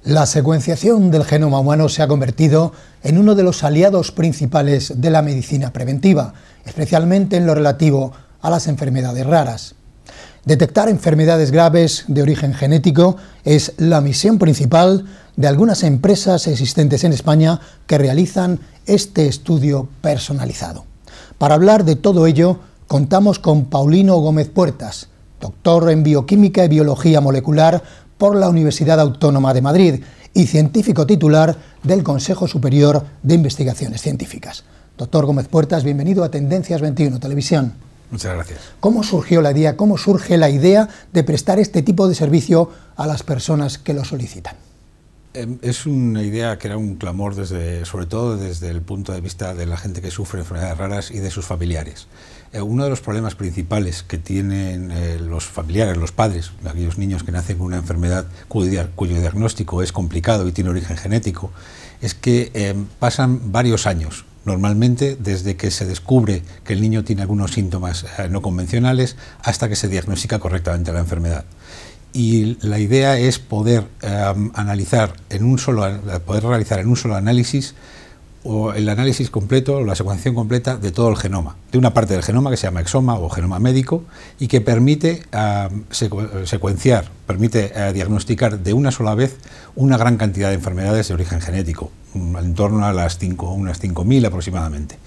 La secuenciación del genoma humano se ha convertido en uno de los aliados principales de la medicina preventiva, especialmente en lo relativo a las enfermedades raras. Detectar enfermedades graves de origen genético es la misión principal de algunas empresas existentes en España que realizan este estudio personalizado. Para hablar de todo ello, contamos con Paulino Gómez Puertas, doctor en Bioquímica y Biología Molecular por la Universidad Autónoma de Madrid y científico titular del Consejo Superior de Investigaciones Científicas. Doctor Gómez Puertas, bienvenido a Tendencias 21 Televisión. Muchas gracias. ¿Cómo surgió la idea, cómo surge la idea de prestar este tipo de servicio a las personas que lo solicitan? Es una idea que era un clamor, sobre todo desde el punto de vista de la gente que sufre enfermedades raras y de sus familiares. Uno de los problemas principales que tienen los familiares, los padres, aquellos niños que nacen con una enfermedad cuyo diagnóstico es complicado y tiene origen genético, es que pasan varios años, normalmente desde que se descubre que el niño tiene algunos síntomas no convencionales hasta que se diagnostica correctamente la enfermedad. Y la idea es poder realizar en un solo análisis o el análisis completo o la secuenciación completa de todo el genoma, de una parte del genoma que se llama exoma o genoma médico y que permite diagnosticar de una sola vez una gran cantidad de enfermedades de origen genético, en torno a unas 5.000 aproximadamente.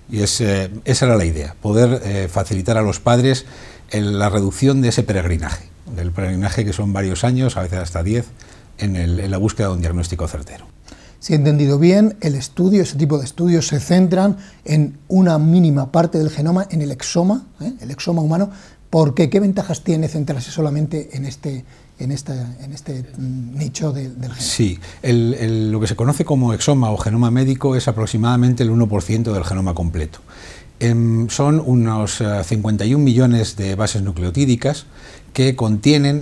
Y esa era la idea, poder facilitar a los padres la reducción de ese peregrinaje, del peregrinaje que son varios años, a veces hasta 10, en la búsqueda de un diagnóstico certero. Si he entendido bien, ese tipo de estudios se centran en una mínima parte del genoma, en el exoma humano. ¿Por qué? ¿Qué ventajas tiene centrarse solamente en este nicho del genoma? Sí, lo que se conoce como exoma o genoma médico es aproximadamente el 1% del genoma completo. Son unos 51 millones de bases nucleotídicas que contienen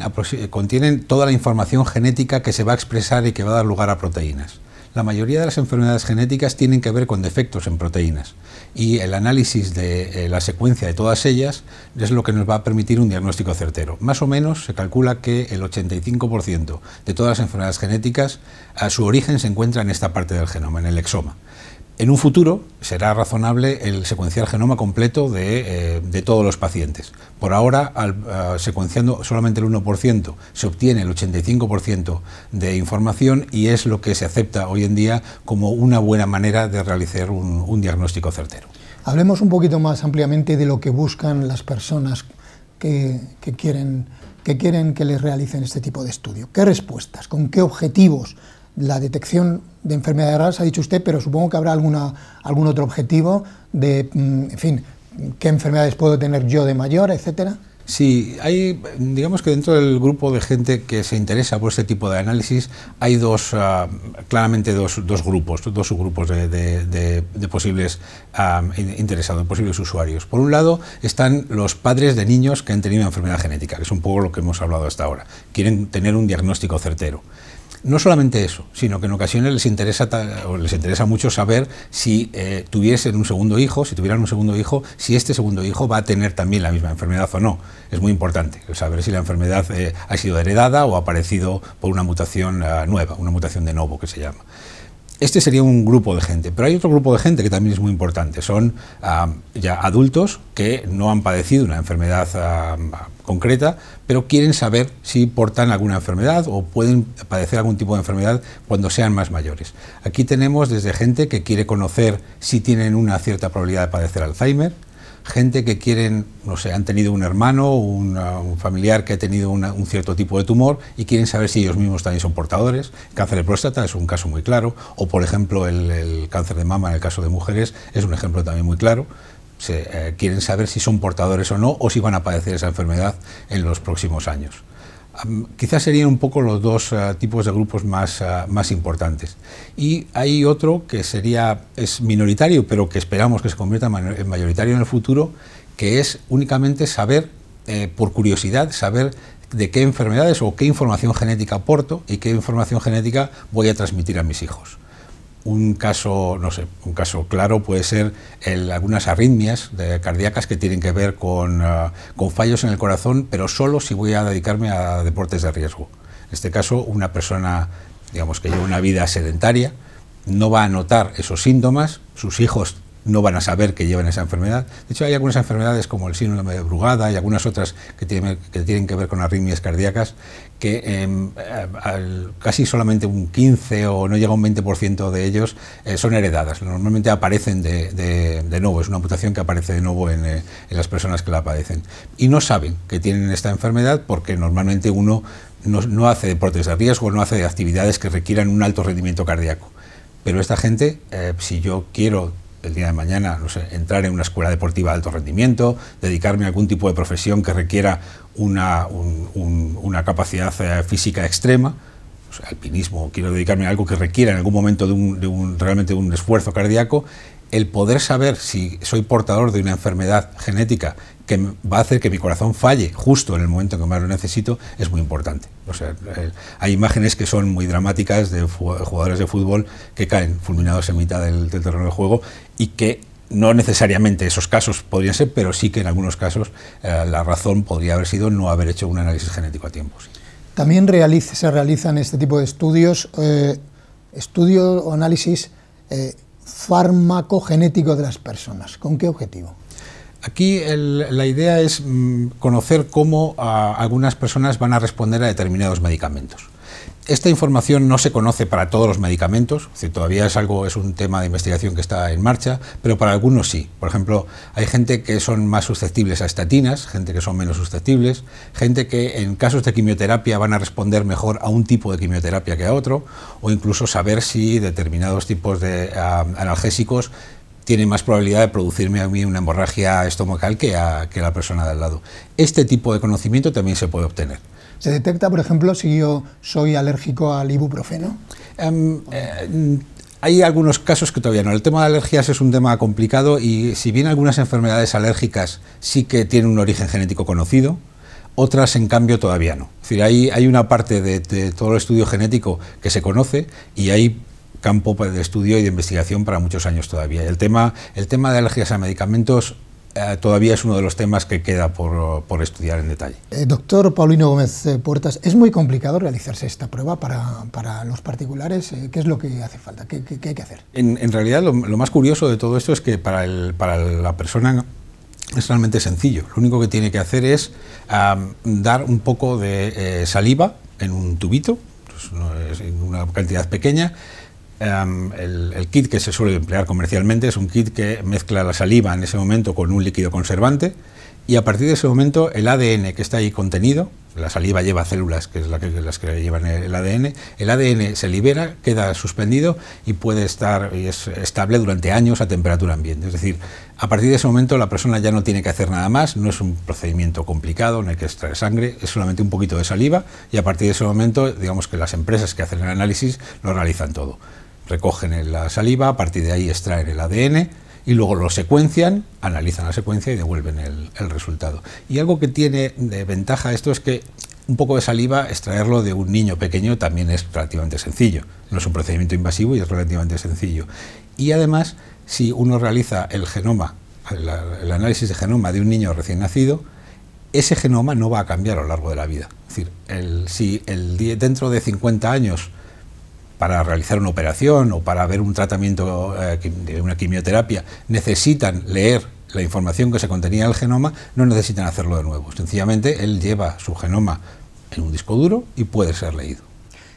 toda la información genética que se va a expresar y que va a dar lugar a proteínas. La mayoría de las enfermedades genéticas tienen que ver con defectos en proteínas y el análisis de la secuencia de todas ellas es lo que nos va a permitir un diagnóstico certero. Más o menos se calcula que el 85% de todas las enfermedades genéticas a su origen se encuentra en esta parte del genoma, en el exoma. En un futuro será razonable el secuenciar genoma completo de todos los pacientes. Por ahora, secuenciando solamente el 1%, se obtiene el 85% de información y es lo que se acepta hoy en día como una buena manera de realizar un diagnóstico certero. Hablemos un poquito más ampliamente de lo que buscan las personas que quieren que les realicen este tipo de estudio. ¿Qué respuestas? ¿Con qué objetivos? La detección de enfermedades raras, ha dicho usted, pero supongo que habrá algún otro objetivo de, en fin, qué enfermedades puedo tener yo de mayor, etcétera. Sí, digamos que dentro del grupo de gente que se interesa por este tipo de análisis hay claramente dos subgrupos de posibles interesados, posibles usuarios. Por un lado están los padres de niños que han tenido enfermedad genética, que es un poco lo que hemos hablado hasta ahora. Quieren tener un diagnóstico certero. No solamente eso, sino que en ocasiones les interesa mucho saber si tuvieran un segundo hijo, si este segundo hijo va a tener también la misma enfermedad o no. Es muy importante saber si la enfermedad ha sido heredada o ha aparecido por una mutación nueva, una mutación de novo que se llama. Este sería un grupo de gente, pero hay otro grupo de gente que también es muy importante. Son ya adultos que no han padecido una enfermedad concreta, pero quieren saber si portan alguna enfermedad o pueden padecer algún tipo de enfermedad cuando sean más mayores. Aquí tenemos desde gente que quiere conocer si tienen una cierta probabilidad de padecer Alzheimer, gente que han tenido un hermano o un familiar que ha tenido un cierto tipo de tumor y quieren saber si ellos mismos también son portadores. El cáncer de próstata es un caso muy claro, o por ejemplo el cáncer de mama en el caso de mujeres es un ejemplo también muy claro. Quieren saber si son portadores o no, o si van a padecer esa enfermedad en los próximos años. Quizás serían un poco los dos tipos de grupos más importantes. Y hay otro que es minoritario, pero que esperamos que se convierta en mayoritario en el futuro, que es únicamente saber, por curiosidad, saber de qué enfermedades o qué información genética aporto y qué información genética voy a transmitir a mis hijos. Un caso claro puede ser algunas arritmias cardíacas que tienen que ver con fallos en el corazón, pero solo si voy a dedicarme a deportes de riesgo. En este caso, una persona digamos que lleva una vida sedentaria, no va a notar esos síntomas, sus hijos no van a saber que llevan esa enfermedad. De hecho, hay algunas enfermedades como el síndrome de Brugada y algunas otras que tienen que ver con arritmias cardíacas que casi solamente un 15 o no llega a un 20% de ellos son heredadas. Normalmente aparecen de nuevo, es una mutación que aparece de nuevo en las personas que la padecen. Y no saben que tienen esta enfermedad porque normalmente uno no hace deportes de riesgo, no hace actividades que requieran un alto rendimiento cardíaco. Pero esta gente, si yo quiero el día de mañana, no sé, entrar en una escuela deportiva de alto rendimiento, dedicarme a algún tipo de profesión que requiera una capacidad física extrema, o sea, alpinismo, quiero dedicarme a algo que requiera en algún momento realmente un esfuerzo cardíaco, el poder saber si soy portador de una enfermedad genética que va a hacer que mi corazón falle justo en el momento en que más lo necesito, es muy importante. O sea, hay imágenes que son muy dramáticas de jugadores de fútbol que caen fulminados en mitad del terreno de juego y que no necesariamente esos casos podrían ser, pero sí que en algunos casos la razón podría haber sido no haber hecho un análisis genético a tiempo. Sí. También se realizan este tipo de estudios, estudio o análisis farmacogenético de las personas. ¿Con qué objetivo? Aquí la idea es conocer cómo algunas personas van a responder a determinados medicamentos. Esta información no se conoce para todos los medicamentos, es decir, todavía es un tema de investigación que está en marcha, pero para algunos sí. Por ejemplo, hay gente que son más susceptibles a estatinas, gente que son menos susceptibles, gente que en casos de quimioterapia van a responder mejor a un tipo de quimioterapia que a otro, o incluso saber si determinados tipos de analgésicos tienen más probabilidad de producirme a mí una hemorragia estomacal que a la persona de al lado. Este tipo de conocimiento también se puede obtener. ¿Se detecta, por ejemplo, si yo soy alérgico al ibuprofeno? Hay algunos casos que todavía no. El tema de alergias es un tema complicado y si bien algunas enfermedades alérgicas sí que tienen un origen genético conocido, otras en cambio todavía no. Es decir, hay una parte de todo el estudio genético que se conoce y hay campo de estudio y de investigación para muchos años todavía. El tema de alergias a medicamentos todavía es uno de los temas que queda por estudiar en detalle. Doctor Paulino Gómez Puertas, ¿es muy complicado realizarse esta prueba para los particulares? ¿Qué es lo que hace falta? ¿Qué hay que hacer? En realidad lo más curioso de todo esto es que para la persona es realmente sencillo. Lo único que tiene que hacer es dar un poco de saliva en un tubito, pues no es en una cantidad pequeña. El kit que se suele emplear comercialmente es un kit que mezcla la saliva en ese momento con un líquido conservante y a partir de ese momento el ADN que está ahí contenido, la saliva lleva células que es las que llevan el ADN se libera, queda suspendido y puede estar y es estable durante años a temperatura ambiente. Es decir, a partir de ese momento la persona ya no tiene que hacer nada más, no es un procedimiento complicado, no hay que extraer sangre, es solamente un poquito de saliva y a partir de ese momento, digamos que las empresas que hacen el análisis lo realizan todo. Recogen la saliva, a partir de ahí extraen el ADN y luego lo secuencian, analizan la secuencia y devuelven el resultado. Y algo que tiene de ventaja esto es que un poco de saliva, extraerlo de un niño pequeño también es relativamente sencillo. No es un procedimiento invasivo y es relativamente sencillo. Y además, si uno realiza el genoma, el análisis de genoma de un niño recién nacido, ese genoma no va a cambiar a lo largo de la vida. Es decir, si dentro de 50 años para realizar una operación o para ver un tratamiento de una quimioterapia, necesitan leer la información que se contenía en el genoma, no necesitan hacerlo de nuevo. Sencillamente, él lleva su genoma en un disco duro y puede ser leído.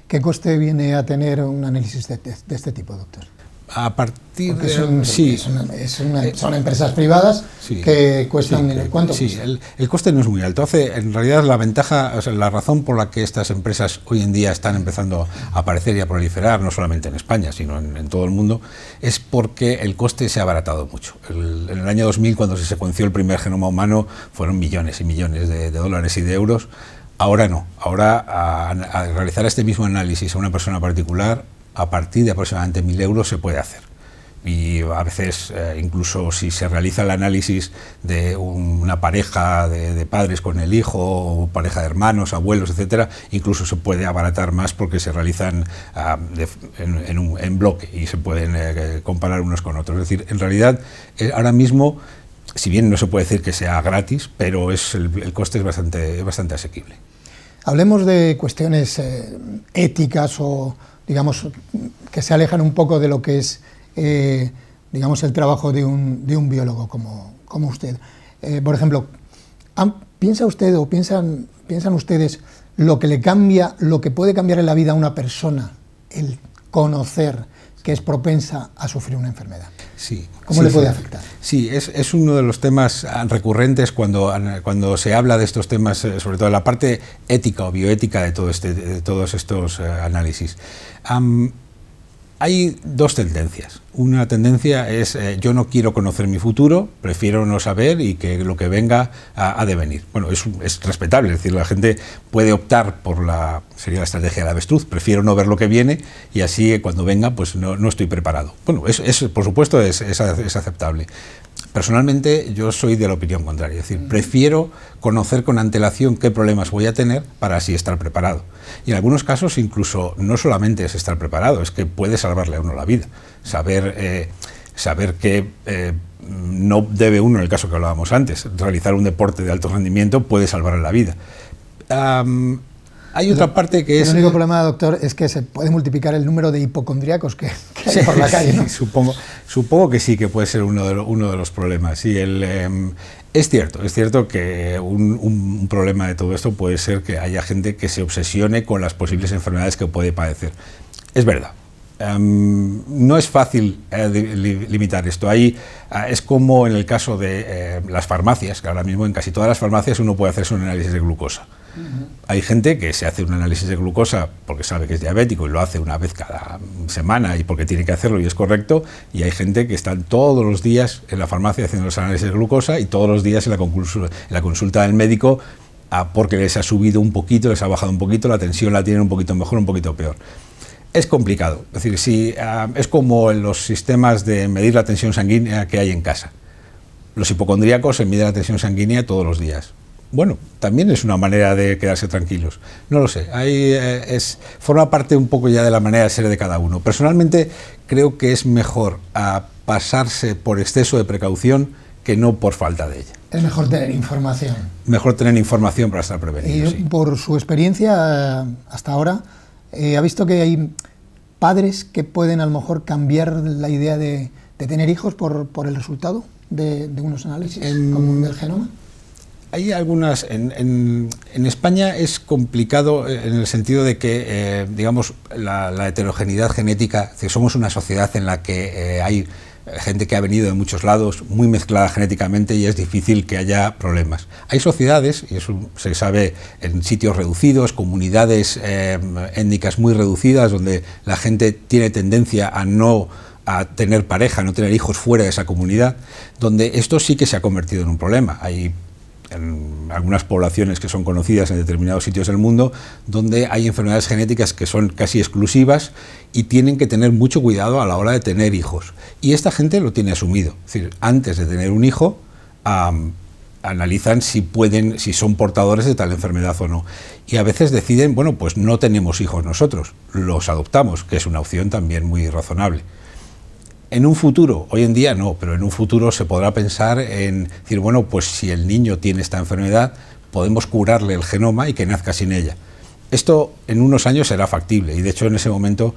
¿Qué coste viene a tener un análisis de este tipo, doctor? A partir Porque de... son empresas privadas que cuestan... ¿Cuánto cuesta? Sí, el coste no es muy alto. En realidad la ventaja, o sea, la razón por la que estas empresas hoy en día están empezando a aparecer y a proliferar, no solamente en España, sino en todo el mundo, es porque el coste se ha abaratado mucho. En el año 2000, cuando se secuenció el primer genoma humano, fueron millones y millones de dólares y de euros. Ahora no. Ahora a realizar este mismo análisis a una persona particular, a partir de aproximadamente 1.000 euros se puede hacer. Y a veces, incluso si se realiza el análisis de una pareja de padres con el hijo, o pareja de hermanos, abuelos, etcétera, incluso se puede abaratar más porque se realizan en bloque y se pueden comparar unos con otros. Es decir, en realidad, ahora mismo, si bien no se puede decir que sea gratis, pero el coste es bastante asequible. Hablemos de cuestiones éticas o digamos, que se alejan un poco de lo que es, digamos, el trabajo de un biólogo como usted. Por ejemplo, ¿piensa usted o piensan ustedes lo que puede cambiar en la vida a una persona, el conocer que es propensa a sufrir una enfermedad? Sí. ¿Cómo le puede afectar? Sí, es uno de los temas recurrentes cuando se habla de estos temas, sobre todo en la parte ética o bioética de todos estos análisis. Hay dos tendencias. Una tendencia es yo no quiero conocer mi futuro, prefiero no saber y que lo que venga ha de venir. Bueno, es respetable, es decir, la gente puede optar por sería la estrategia del avestruz, prefiero no ver lo que viene y así cuando venga pues no estoy preparado. Bueno, por supuesto es aceptable. Personalmente yo soy de la opinión contraria, es decir, prefiero conocer con antelación qué problemas voy a tener para así estar preparado. Y en algunos casos incluso no solamente es estar preparado, es que puede salvarle a uno la vida. Saber que no debe uno, en el caso que hablábamos antes, realizar un deporte de alto rendimiento puede salvarle la vida. Hay otra parte que es... El único problema, doctor, es que se puede multiplicar el número de hipocondríacos que hay por la calle, ¿no? Sí, supongo que sí, que puede ser uno de los problemas. Sí, es cierto que un problema de todo esto puede ser que haya gente que se obsesione con las posibles enfermedades que puede padecer. Es verdad. No es fácil limitar esto. Es como en el caso de las farmacias, que ahora mismo en casi todas las farmacias uno puede hacerse un análisis de glucosa. Hay gente que se hace un análisis de glucosa porque sabe que es diabético y lo hace una vez cada semana y porque tiene que hacerlo y es correcto, y hay gente que está todos los días en la farmacia haciendo los análisis de glucosa y todos los días en la consulta del médico porque les ha subido un poquito, les ha bajado un poquito, la tensión la tienen un poquito mejor, un poquito peor. Es complicado, es decir, es como en los sistemas de medir la tensión sanguínea que hay en casa. Los hipocondríacos se miden la tensión sanguínea todos los días. Bueno, también es una manera de quedarse tranquilos. No lo sé, forma parte un poco ya de la manera de ser de cada uno. Personalmente creo que es mejor pasarse por exceso de precaución que no por falta de ella. Es mejor tener información. Mejor tener información para estar prevenido. Y sí. Por su experiencia hasta ahora, ¿ha visto que hay padres que pueden a lo mejor cambiar la idea de tener hijos por el resultado de unos análisis como el genoma? Hay algunas, en España es complicado en el sentido de que, digamos, la heterogeneidad genética, es decir, somos una sociedad en la que hay gente que ha venido de muchos lados, muy mezclada genéticamente y es difícil que haya problemas. Hay sociedades, y eso se sabe en sitios reducidos, comunidades étnicas muy reducidas, donde la gente tiene tendencia a tener pareja, no tener hijos fuera de esa comunidad, donde esto sí que se ha convertido en un problema. Hay en algunas poblaciones que son conocidas en determinados sitios del mundo, donde hay enfermedades genéticas que son casi exclusivas y tienen que tener mucho cuidado a la hora de tener hijos. Y esta gente lo tiene asumido. Es decir, antes de tener un hijo, analizan si son portadores de tal enfermedad o no. Y a veces deciden, bueno, pues no tenemos hijos nosotros, los adoptamos, que es una opción también muy razonable. En un futuro, hoy en día no, pero en un futuro se podrá pensar en decir, bueno, pues si el niño tiene esta enfermedad, podemos curarle el genoma y que nazca sin ella. Esto en unos años será factible y de hecho en ese momento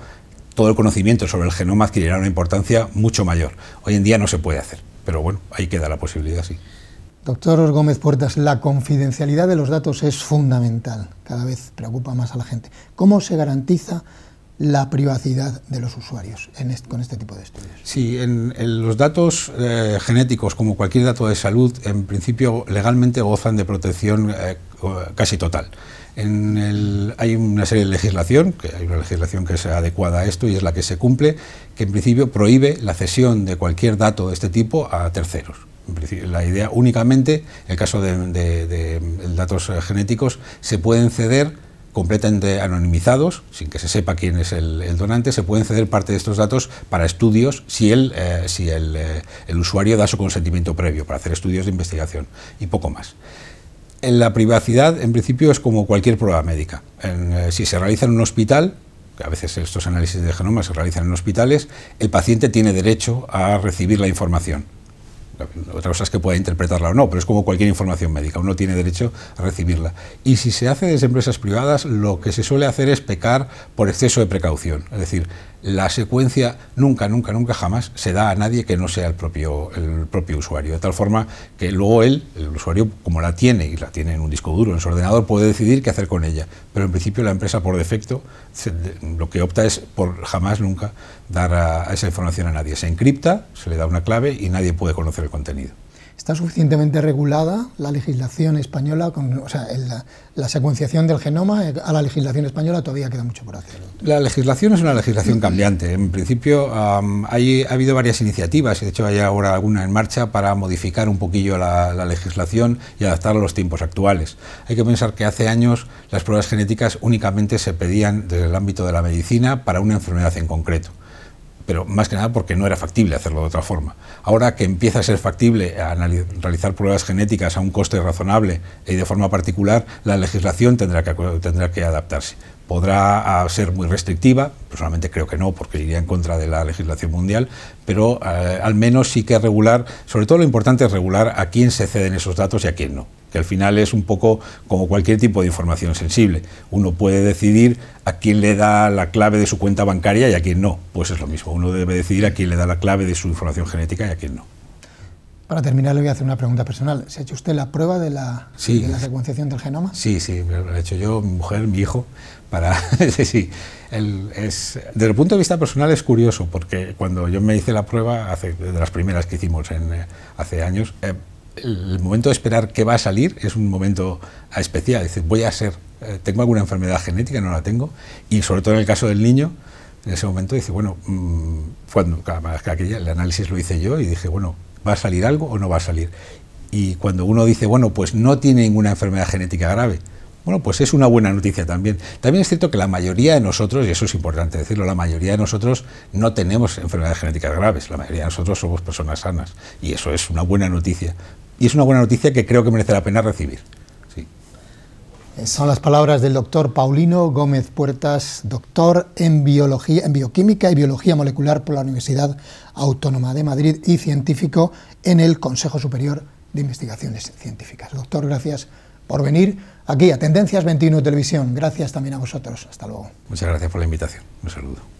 todo el conocimiento sobre el genoma adquirirá una importancia mucho mayor. Hoy en día no se puede hacer, pero bueno, ahí queda la posibilidad, sí. Doctor Gómez Puertas, la confidencialidad de los datos es fundamental, cada vez preocupa más a la gente. ¿Cómo se garantiza la privacidad de los usuarios con este tipo de estudios? Sí, en los datos genéticos, como cualquier dato de salud, en principio legalmente gozan de protección casi total. Hay una serie de legislación, hay una legislación que es adecuada a esto y es la que se cumple, que en principio prohíbe la cesión de cualquier dato de este tipo a terceros. En principio, la idea únicamente, en el caso de datos genéticos, se pueden ceder completamente anonimizados, sin que se sepa quién es el donante, se pueden ceder parte de estos datos para estudios si el usuario da su consentimiento previo para hacer estudios de investigación y poco más. En la privacidad, en principio, es como cualquier prueba médica. Si se realiza en un hospital, que a veces estos análisis de genoma se realizan en hospitales, el paciente tiene derecho a recibir la información. Otra cosa es que pueda interpretarla o no, pero es como cualquier información médica, uno tiene derecho a recibirla. Y si se hace desde empresas privadas, lo que se suele hacer es pecar por exceso de precaución. Es decir, la secuencia nunca jamás se da a nadie que no sea el propio usuario, de tal forma que luego el usuario, como la tiene, y la tiene en un disco duro, en su ordenador, puede decidir qué hacer con ella. Pero en principio la empresa, por defecto, lo que opta es por jamás nunca dar a esa información a nadie. Se encripta, se le da una clave y nadie puede conocer el contenido. ¿Está suficientemente regulada la legislación española? La secuenciación del genoma a la legislación española todavía queda mucho por hacer. La legislación es una legislación cambiante. En principio ha habido varias iniciativas, y de hecho hay ahora alguna en marcha para modificar un poquillo la legislación y adaptarla a los tiempos actuales. Hay que pensar que hace años las pruebas genéticas únicamente se pedían desde el ámbito de la medicina para una enfermedad en concreto, pero más que nada porque no era factible hacerlo de otra forma. Ahora que empieza a ser factible realizar pruebas genéticas a un coste razonable y de forma particular, la legislación tendrá que adaptarse. Podrá ser muy restrictiva, personalmente creo que no, porque iría en contra de la legislación mundial, pero al menos sí que regular, sobre todo lo importante es regular a quién se ceden esos datos y a quién no, que al final es un poco como cualquier tipo de información sensible. Uno puede decidir a quién le da la clave de su cuenta bancaria y a quién no, pues es lo mismo, uno debe decidir a quién le da la clave de su información genética y a quién no. Para terminar, le voy a hacer una pregunta personal. ¿Se ha hecho usted la prueba de la secuenciación del genoma? Sí, lo he hecho yo, mi mujer, mi hijo. Desde el punto de vista personal es curioso, porque cuando yo me hice la prueba, de las primeras que hicimos hace años, el momento de esperar qué va a salir es un momento especial. Es decir, ¿tengo alguna enfermedad genética? No la tengo. Y sobre todo en el caso del niño, en ese momento dice, bueno, el análisis lo hice yo y dije, bueno, ¿va a salir algo o no va a salir? Y cuando uno dice, bueno, pues no tiene ninguna enfermedad genética grave, bueno, pues es una buena noticia también. También es cierto que la mayoría de nosotros, y eso es importante decirlo, la mayoría de nosotros no tenemos enfermedades genéticas graves, la mayoría de nosotros somos personas sanas, y eso es una buena noticia. Y es una buena noticia que creo que merece la pena recibir. Sí. Son las palabras del doctor Paulino Gómez Puertas, doctor en bioquímica y biología molecular por la Universidad Autónoma de Madrid y científico en el Consejo Superior de Investigaciones Científicas. Doctor, gracias por venir aquí a Tendencias 21 Televisión. Gracias también a vosotros. Hasta luego. Muchas gracias por la invitación. Un saludo.